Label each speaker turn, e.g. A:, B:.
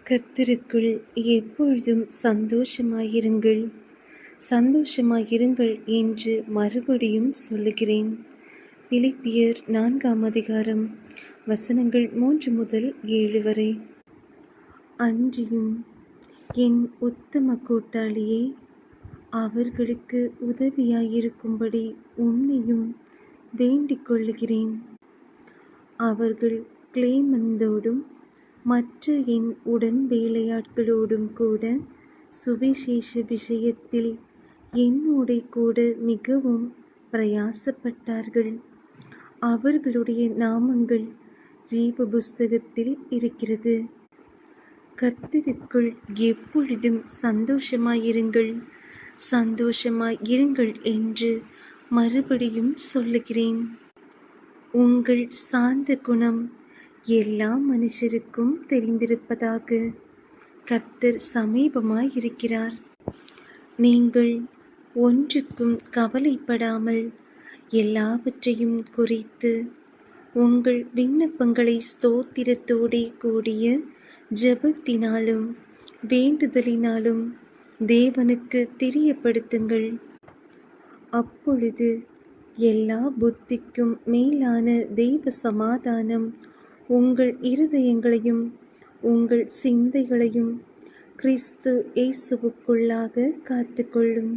A: கர்த்தருக்குள் எப்பொழுதும் சந்தோஷமாயிருங்கள், சந்தோஷமாயிருங்கள் என்று மறுபடியும் சொல்லுகிறேன். பிலிப்பியர் 4ஆம் அதிகாரம் வசனங்கள் 3 முதல் 7 வரை. அன்றியும் என் உத்தம கூட்டாளியே, அவர்களுக்கு உதவியாயிருக்கும்படி உன்னையும் வேண்டிக் கொள்ளுகிறேன். அவர்கள் கிளேமந்தோடும் மற்ற என் உடன் வேலையாட்களோடும் கூட சுவிசேஷ விஷயத்தில் என்னோடே கூட மிகவும் பிரயாசப்பட்டார்கள். அவர்களுடைய நாமங்கள் ஜீவ புஸ்தகத்தில் இருக்கிறது. கர்த்தருக்குள் எப்பொழுதும் சந்தோஷமாயிருங்கள், சந்தோஷமாயிருங்கள் என்று மறுபடியும் சொல்லுகிறேன். உங்கள் சாந்த குணம் எல்லா மனுஷருக்கும் தெரிந்திருப்பதாக. கர்த்தர் சமீபமாயிருக்கிறார். நீங்கள் ஒன்றுக்கும் கவலைப்படாமல் எல்லாவற்றையும் குறித்து உங்கள் விண்ணப்பங்களை ஸ்தோத்திரத்தோடே கூடிய ஜெபத்தினாலும் வேண்டுதலினாலும் தேவனுக்கு தெரியப்படுத்துங்கள். அப்பொழுது எல்லா புத்திக்கும் மேலான தெய்வ சமாதானம் உங்கள் இருதயங்களையும் உங்கள் சிந்தைகளையும் கிறிஸ்து இயேசுவுக்குள்ளாக காத்துக்கொள்ளும்.